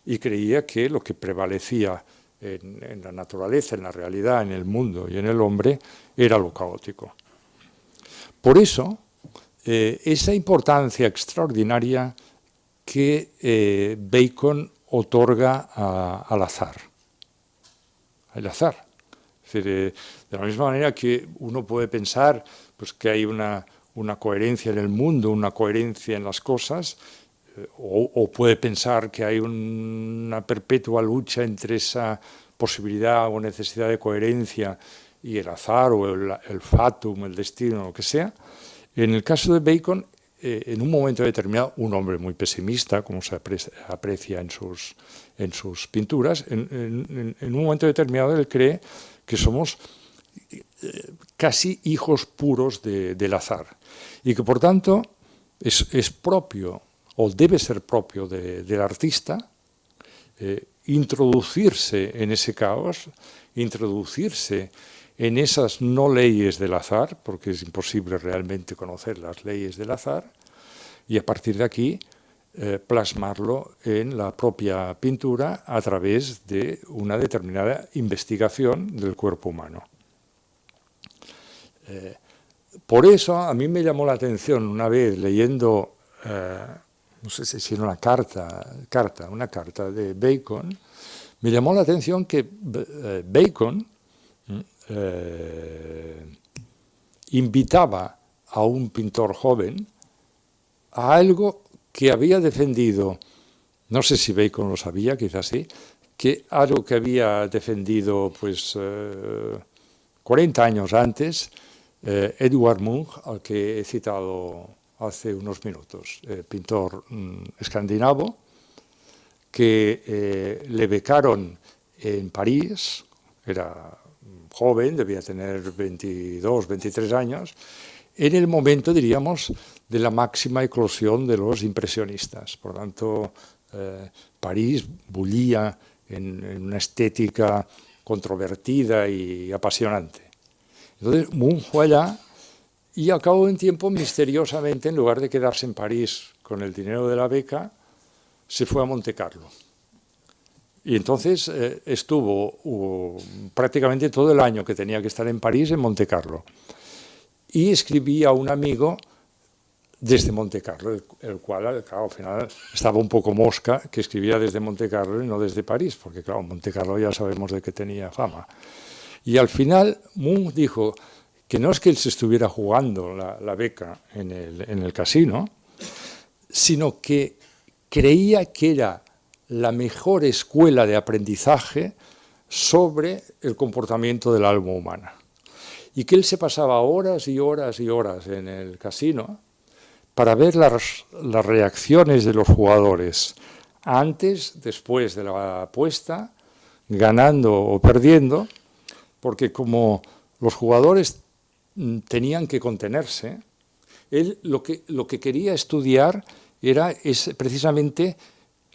y creía que lo que prevalecía en la naturaleza, en la realidad, en el mundo y en el hombre, era lo caótico. Por eso, esa importancia extraordinaria que Bacon otorga al azar. El azar. Es decir, de la misma manera que uno puede pensar que hay una coherencia en el mundo, una coherencia en las cosas, o puede pensar que hay una perpetua lucha entre esa posibilidad o necesidad de coherencia y el azar o el fatum, el destino, lo que sea. En el caso de Bacon, en un momento determinado, un hombre muy pesimista, como se aprecia en sus pinturas, en un momento determinado él cree que somos casi hijos puros del azar y que por tanto es propio o debe ser propio del artista introducirse en ese caos, introducirse en esas no leyes del azar, porque es imposible realmente conocer las leyes del azar, y a partir de aquí plasmarlo en la propia pintura a través de una determinada investigación del cuerpo humano. Por eso a mí me llamó la atención una vez leyendo, no sé si era una carta de Bacon, me llamó la atención que Bacon invitaba a un pintor joven a algo que había defendido, no sé si Bacon lo sabía, quizás sí, que algo que había defendido 40 años antes Edvard Munch, al que he citado hace unos minutos, pintor escandinavo, que le becaron en París, era joven, debía tener 22, 23 años, en el momento, diríamos, de la máxima eclosión de los impresionistas. Por tanto, París bullía en una estética controvertida y apasionante. Entonces, Munch fue allá y al cabo de un tiempo, misteriosamente, en lugar de quedarse en París con el dinero de la beca, se fue a Montecarlo. Y entonces estuvo prácticamente todo el año que tenía que estar en París, en Montecarlo. Y escribí a un amigo desde Montecarlo, el cual, claro, al final estaba un poco mosca que escribía desde Montecarlo y no desde París, porque, claro, Montecarlo ya sabemos de que tenía fama. Y al final Munch dijo que no es que él se estuviera jugando la beca en el casino, sino que creía que era la mejor escuela de aprendizaje sobre el comportamiento del alma humana. Y que él se pasaba horas y horas y horas en el casino para ver las reacciones de los jugadores antes, después de la apuesta, ganando o perdiendo, porque como los jugadores tenían que contenerse, él lo que quería estudiar era precisamente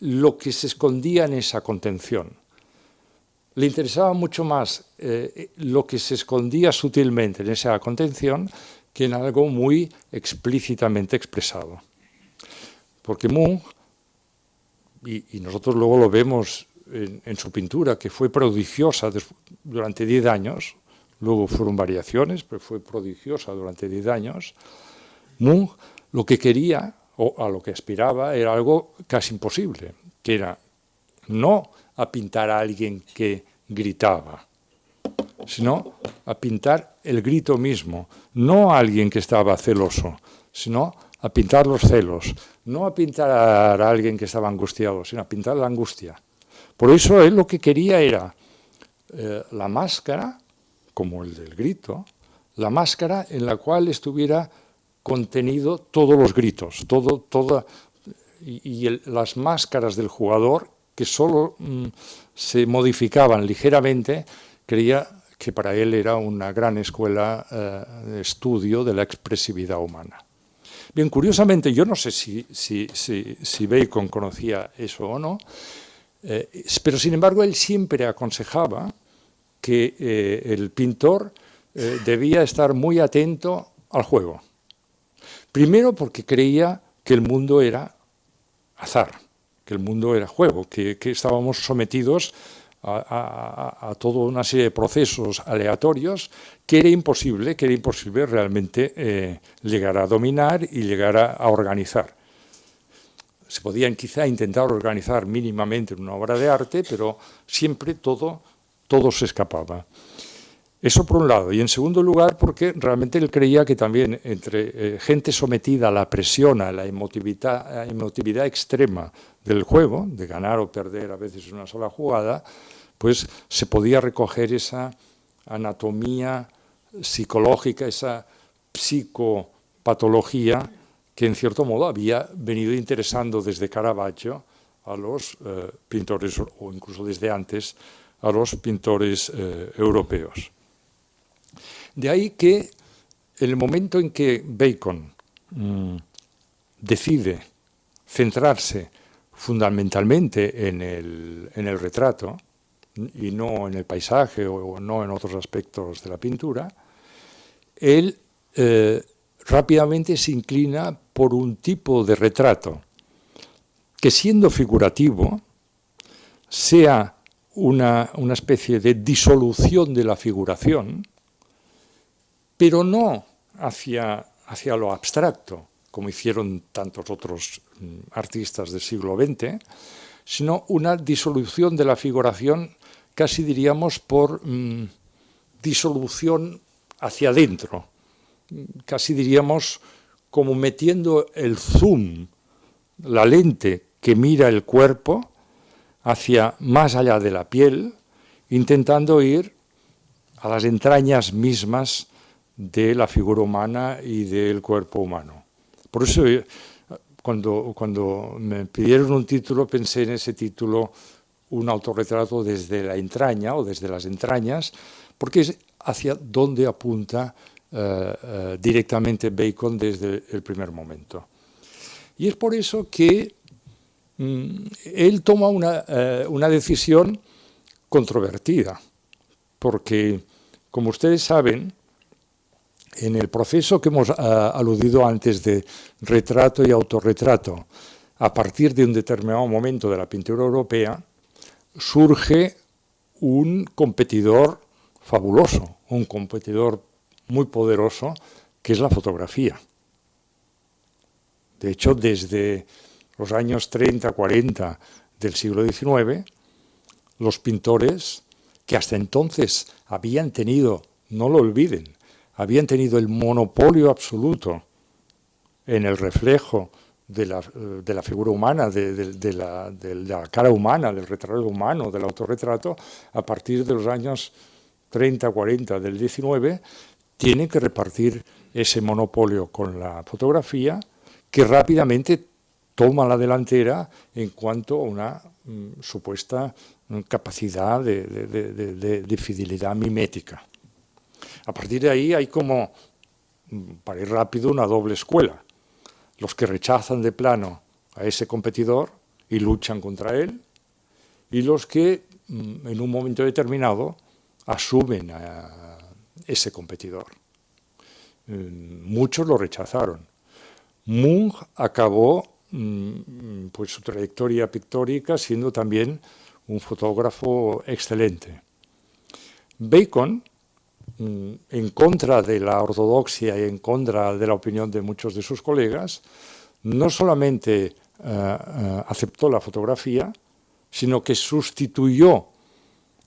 lo que se escondía en esa contención. Le interesaba mucho más lo que se escondía sutilmente en esa contención que en algo muy explícitamente expresado. Porque Munch, y nosotros luego lo vemos en su pintura, que fue prodigiosa durante 10 años, luego fueron variaciones, pero fue prodigiosa durante 10 años, Munch lo que quería, o a lo que aspiraba, era algo casi imposible, que era no a pintar a alguien que gritaba, sino a pintar el grito mismo, no a alguien que estaba celoso, sino a pintar los celos, no a pintar a alguien que estaba angustiado, sino a pintar la angustia. Por eso él lo que quería era la máscara, como el del grito, la máscara en la cual estuviera contenido todos los gritos, las máscaras del jugador, que solo se modificaban ligeramente, creía que para él era una gran escuela de estudio de la expresividad humana. Bien, curiosamente, yo no sé si Bacon conocía eso o no, pero sin embargo él siempre aconsejaba que el pintor debía estar muy atento al juego. Primero porque creía que el mundo era azar, que el mundo era juego, que estábamos sometidos a toda una serie de procesos aleatorios que era imposible realmente llegar a dominar y llegar a organizar. Se podían quizá intentar organizar mínimamente una obra de arte, pero siempre todo se escapaba. Eso por un lado. Y en segundo lugar, porque realmente él creía que también entre gente sometida a la presión, a la emotividad extrema del juego, de ganar o perder a veces una sola jugada, pues se podía recoger esa anatomía psicológica, esa psicopatología que en cierto modo había venido interesando desde Caravaggio a los pintores, o incluso desde antes, a los pintores europeos. De ahí que el momento en que Bacon decide centrarse fundamentalmente en el retrato y no en el paisaje o no en otros aspectos de la pintura, él rápidamente se inclina por un tipo de retrato que, siendo figurativo, sea una especie de disolución de la figuración, pero no hacia lo abstracto, como hicieron tantos otros artistas del siglo XX, sino una disolución de la figuración, casi diríamos por disolución hacia adentro, casi diríamos como metiendo el zoom, la lente que mira el cuerpo, hacia más allá de la piel, intentando ir a las entrañas mismas de la figura humana y del cuerpo humano. Por eso, cuando me pidieron un título, pensé en ese título, un autorretrato desde la entraña o desde las entrañas, porque es hacia donde apunta directamente Bacon desde el primer momento. Y es por eso que él toma una decisión controvertida, porque, como ustedes saben, en el proceso que hemos aludido antes de retrato y autorretrato, a partir de un determinado momento de la pintura europea, surge un competidor fabuloso, un competidor muy poderoso, que es la fotografía. De hecho, desde los años 30, 40 del siglo XIX, los pintores que hasta entonces habían tenido, no lo olviden, habían tenido el monopolio absoluto en el reflejo de la figura humana, de la cara humana, del retrato humano, del autorretrato, a partir de los años 30, 40 del 19, tienen que repartir ese monopolio con la fotografía, que rápidamente toma la delantera en cuanto a una supuesta capacidad de fidelidad mimética. A partir de ahí hay como, para ir rápido, una doble escuela. Los que rechazan de plano a ese competidor y luchan contra él, y los que en un momento determinado asumen a ese competidor. Muchos lo rechazaron. Munch acabó pues su trayectoria pictórica siendo también un fotógrafo excelente. Bacon en contra de la ortodoxia y en contra de la opinión de muchos de sus colegas, no solamente aceptó la fotografía, sino que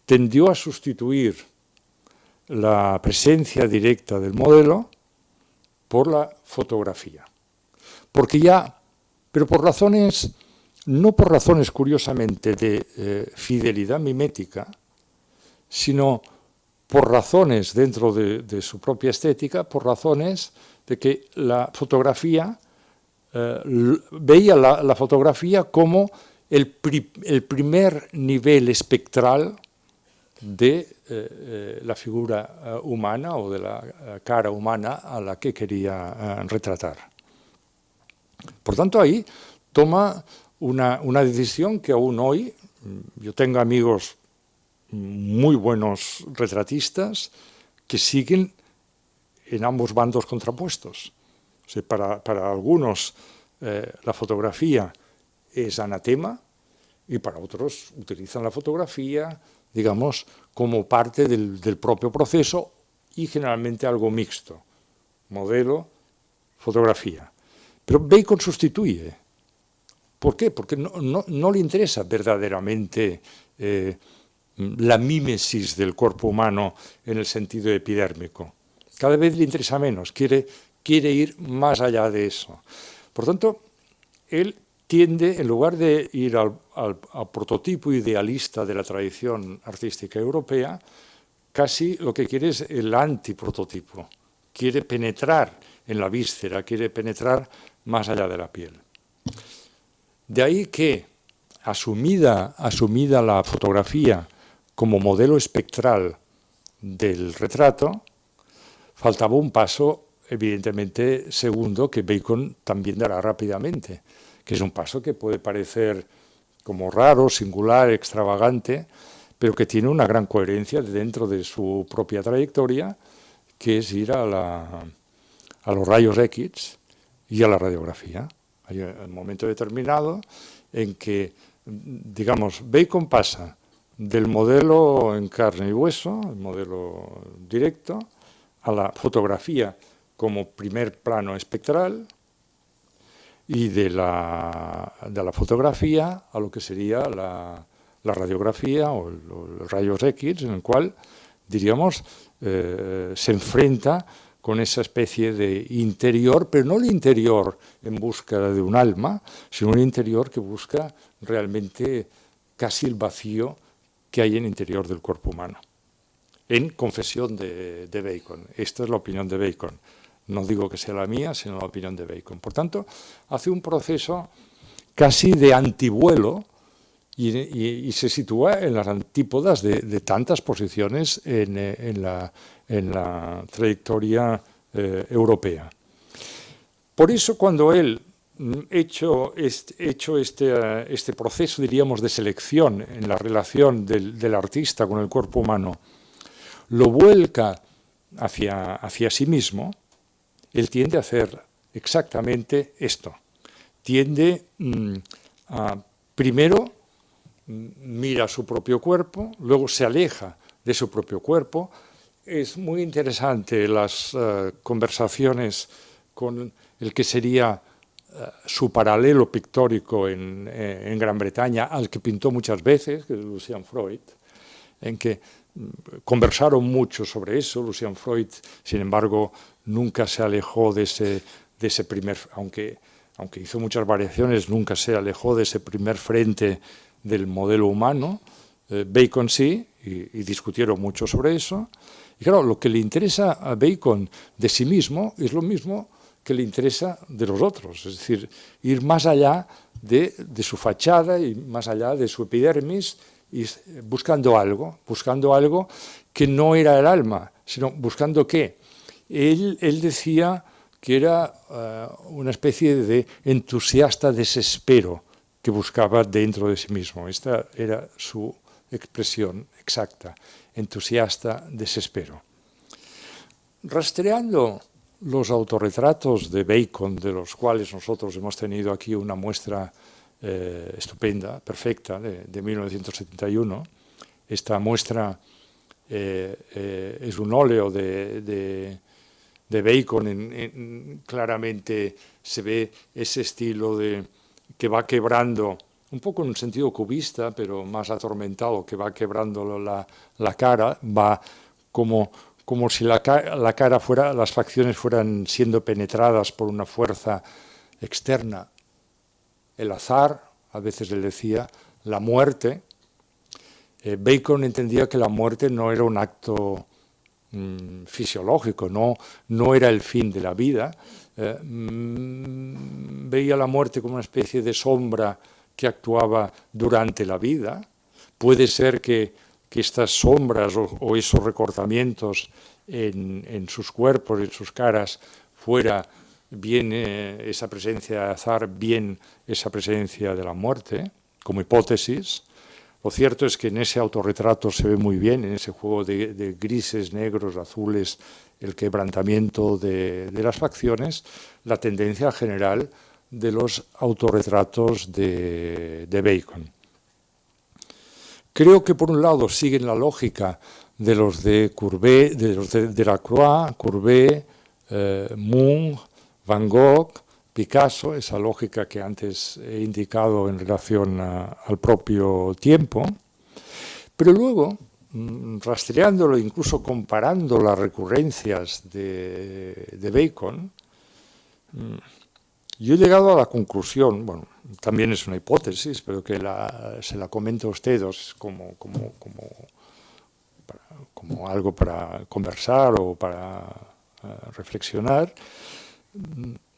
tendió a sustituir la presencia directa del modelo por la fotografía. Pero por razones, no por razones curiosamente de fidelidad mimética, sino por razones dentro de su propia estética, por razones de que la fotografía, veía la fotografía como el primer nivel espectral de la figura humana o de la cara humana a la que quería retratar. Por tanto, ahí toma una decisión que aún hoy, yo tengo amigos muy buenos retratistas que siguen en ambos bandos contrapuestos. O sea, para algunos la fotografía es anatema y para otros utilizan la fotografía, digamos, como parte del propio proceso y generalmente algo mixto, modelo, fotografía. Pero Bacon sustituye. ¿Por qué? Porque no le interesa verdaderamente la mímesis del cuerpo humano en el sentido epidérmico. Cada vez le interesa menos, quiere ir más allá de eso. Por tanto, él tiende, en lugar de ir al prototipo idealista de la tradición artística europea, casi lo que quiere es el antiprototipo. Quiere penetrar en la víscera, quiere penetrar más allá de la piel. De ahí que, asumida la fotografía como modelo espectral del retrato, faltaba un paso, evidentemente, segundo, que Bacon también dará rápidamente, que es un paso que puede parecer como raro, singular, extravagante, pero que tiene una gran coherencia dentro de su propia trayectoria, que es ir a los rayos X y a la radiografía. Hay un momento determinado en que, digamos, Bacon pasa del modelo en carne y hueso, el modelo directo, a la fotografía como primer plano espectral y de la fotografía a lo que sería la radiografía o los rayos X, en el cual, diríamos, se enfrenta con esa especie de interior, pero no el interior en busca de un alma, sino un interior que busca realmente casi el vacío que hay en el interior del cuerpo humano. En confesión de Bacon. Esta es la opinión de Bacon. No digo que sea la mía, sino la opinión de Bacon. Por tanto, hace un proceso casi de antivuelo y se sitúa en las antípodas de tantas posiciones en la trayectoria europea. Por eso, cuando él, hecho este proceso, diríamos, de selección en la relación del artista con el cuerpo humano, lo vuelca hacia sí mismo, él tiende a hacer exactamente esto. Tiende primero mira su propio cuerpo, luego se aleja de su propio cuerpo. Es muy interesante las conversaciones con el que sería su paralelo pictórico en Gran Bretaña, al que pintó muchas veces, que es Lucian Freud, en que conversaron mucho sobre eso. Lucian Freud, sin embargo, nunca se alejó de ese primer, aunque hizo muchas variaciones, nunca se alejó de ese primer frente del modelo humano. Bacon sí, y discutieron mucho sobre eso. Y claro, lo que le interesa a Bacon de sí mismo es lo mismo que le interesa de los otros, es decir, ir más allá de su fachada y más allá de su epidermis, y buscando algo que no era el alma, sino buscando qué. Él decía que era una especie de entusiasta desespero que buscaba dentro de sí mismo. Esta era su expresión exacta, entusiasta desespero. Rastreando los autorretratos de Bacon, de los cuales nosotros hemos tenido aquí una muestra estupenda, perfecta, de 1971, esta muestra es un óleo de Bacon, claramente se ve ese estilo que va quebrando, un poco en un sentido cubista, pero más atormentado, que va quebrando la cara, va como si la cara fuera, las facciones fueran siendo penetradas por una fuerza externa. El azar, a veces le decía, la muerte. Bacon entendía que la muerte no era un acto fisiológico, no era el fin de la vida. Veía la muerte como una especie de sombra que actuaba durante la vida. Puede ser que estas sombras o esos recortamientos en sus cuerpos, en sus caras, fuera bien esa presencia de azar, bien esa presencia de la muerte, como hipótesis. Lo cierto es que en ese autorretrato se ve muy bien, en ese juego de grises, negros, azules, el quebrantamiento de las facciones, la tendencia general de los autorretratos de Bacon. Creo que por un lado siguen la lógica de los de Courbet, de los de Delacroix, Courbet, Munch, Van Gogh, Picasso, esa lógica que antes he indicado en relación al propio tiempo, pero luego, rastreándolo, incluso comparando las recurrencias de Bacon, yo he llegado a la conclusión, bueno, también es una hipótesis, pero que se la comento a ustedes como algo para conversar o para reflexionar.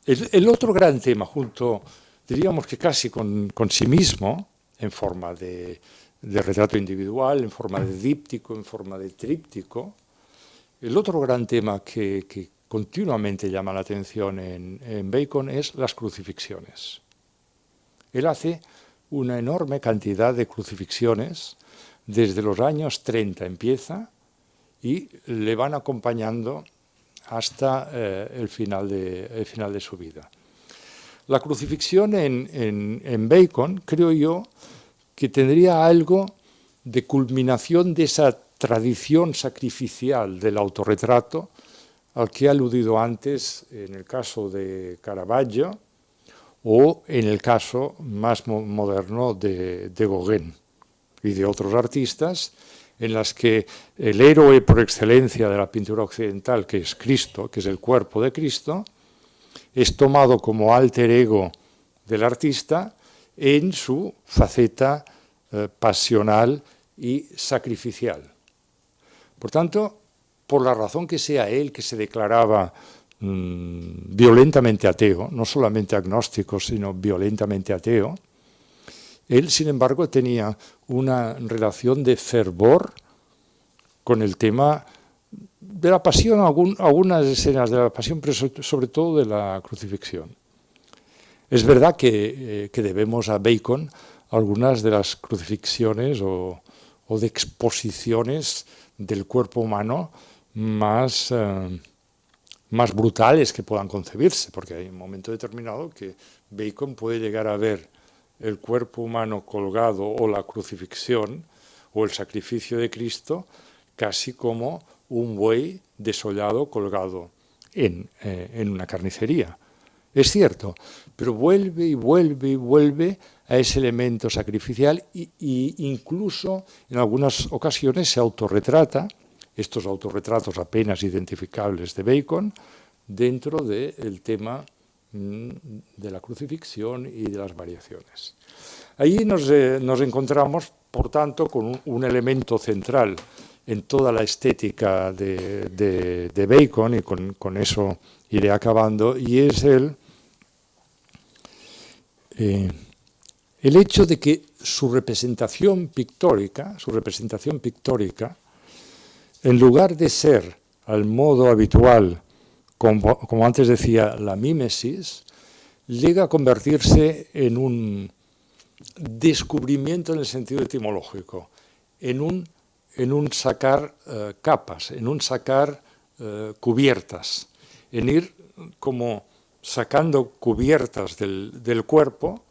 El otro gran tema, junto, diríamos que casi con sí mismo, en forma de retrato individual, en forma de díptico, en forma de tríptico, el otro gran tema que continuamente llama la atención en Bacon es las crucifixiones. Él hace una enorme cantidad de crucifixiones, desde los años 30 empieza y le van acompañando hasta el final de su vida. La crucifixión en Bacon, creo yo, que tendría algo de culminación de esa tradición sacrificial del autorretrato al que he aludido antes en el caso de Caravaggio o en el caso más moderno de Gauguin y de otros artistas, en las que el héroe por excelencia de la pintura occidental, que es Cristo, que es el cuerpo de Cristo, es tomado como alter ego del artista en su faceta pasional y sacrificial. Por tanto, por la razón que sea él, que se declaraba violentamente ateo, no solamente agnóstico, sino violentamente ateo, él, sin embargo, tenía una relación de fervor con el tema de la pasión, algunas escenas de la pasión, pero sobre todo de la crucifixión. Es verdad que debemos a Bacon algunas de las crucifixiones o de exposiciones del cuerpo humano más brutales que puedan concebirse, porque hay un momento determinado que Bacon puede llegar a ver el cuerpo humano colgado o la crucifixión o el sacrificio de Cristo casi como un buey desollado colgado en una carnicería. Es cierto, pero vuelve y vuelve y vuelve a ese elemento sacrificial y incluso en algunas ocasiones se autorretrata, estos autorretratos apenas identificables de Bacon, dentro del tema de la crucifixión y de las variaciones. Ahí nos encontramos, por tanto, con un elemento central en toda la estética de Bacon, y con eso iré acabando, y es el hecho de que su representación pictórica, en lugar de ser al modo habitual, como antes decía, la mímesis, llega a convertirse en un descubrimiento en el sentido etimológico, en un sacar capas, en un sacar cubiertas, en ir como sacando cubiertas del cuerpo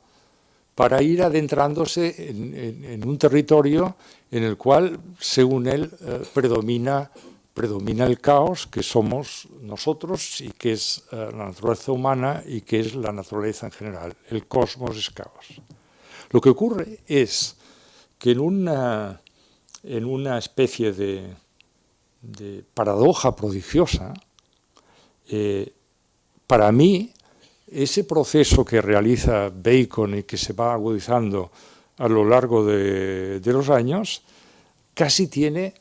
para ir adentrándose en un territorio en el cual, según él, predomina el caos, que somos nosotros y que es la naturaleza humana y que es la naturaleza en general. El cosmos es caos. Lo que ocurre es que en una especie de paradoja prodigiosa, para mí, ese proceso que realiza Bacon y que se va agudizando a lo largo de los años, casi tiene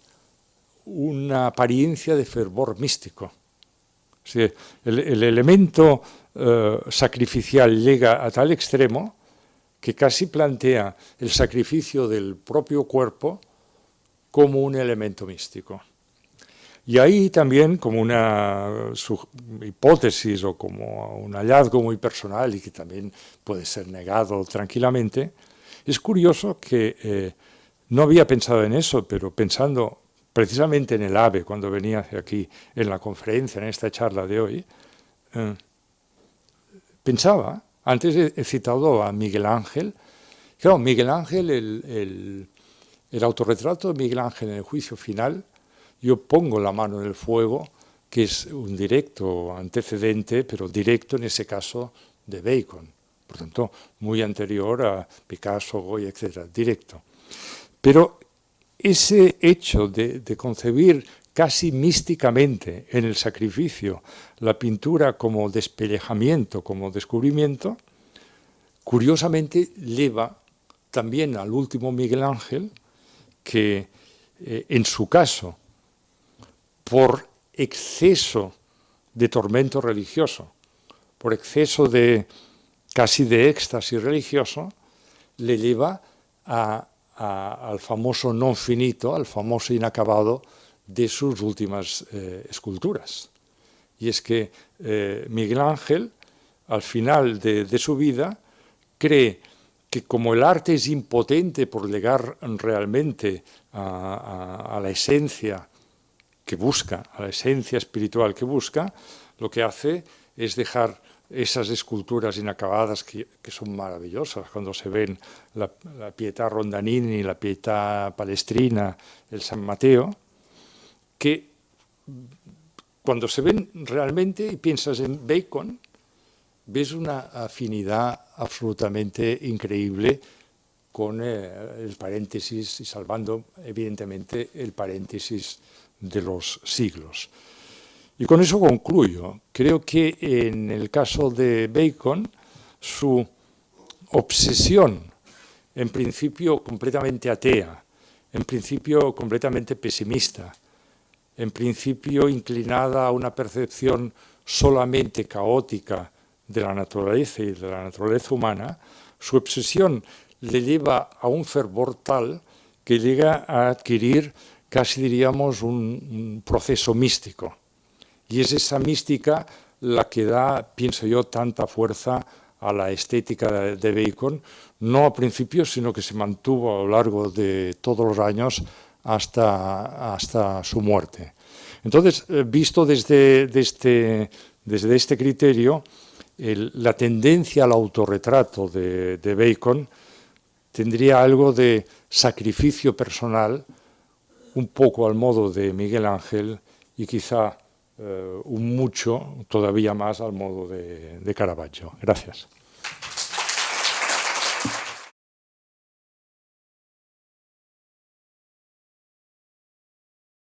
una apariencia de fervor místico. O sea, el elemento sacrificial llega a tal extremo que casi plantea el sacrificio del propio cuerpo como un elemento místico. Y ahí también, como una hipótesis o como un hallazgo muy personal y que también puede ser negado tranquilamente, es curioso que no había pensado en eso, pero pensando precisamente en el AVE, cuando venía hacia aquí en la conferencia, en esta charla de hoy, pensaba, antes he citado a Miguel Ángel, claro, Miguel Ángel, el autorretrato de Miguel Ángel en el juicio final, yo pongo la mano en el fuego, que es un directo antecedente, pero directo en ese caso de Bacon, por tanto, muy anterior a Picasso, Goya, etc., directo. Pero ese hecho de concebir casi místicamente en el sacrificio la pintura como despellejamiento, como descubrimiento, curiosamente lleva también al último Miguel Ángel, que en su caso, por exceso de tormento religioso, por exceso casi de éxtasis religioso, le lleva al famoso non finito, al famoso inacabado de sus últimas esculturas. Y es que Miguel Ángel, al final de su vida, cree que como el arte es impotente por llegar realmente a la esencia que busca, a la esencia espiritual que busca, lo que hace es dejar esas esculturas inacabadas que son maravillosas, cuando se ven la Pietà Rondanini, la Pietà Palestrina, el San Mateo, que cuando se ven realmente y piensas en Bacon, ves una afinidad absolutamente increíble con el paréntesis, y salvando evidentemente el paréntesis de los siglos. Y con eso concluyo. Creo que en el caso de Bacon, su obsesión, en principio completamente atea, en principio completamente pesimista, en principio inclinada a una percepción solamente caótica de la naturaleza y de la naturaleza humana, su obsesión le lleva a un fervor tal que llega a adquirir casi diríamos un proceso místico. Y es esa mística la que da, pienso yo, tanta fuerza a la estética de Bacon, no al principio, sino que se mantuvo a lo largo de todos los años hasta su muerte. Entonces, visto desde este criterio, la tendencia al autorretrato de Bacon tendría algo de sacrificio personal, un poco al modo de Miguel Ángel y quizá un mucho todavía más al modo de Caravaggio. Gracias.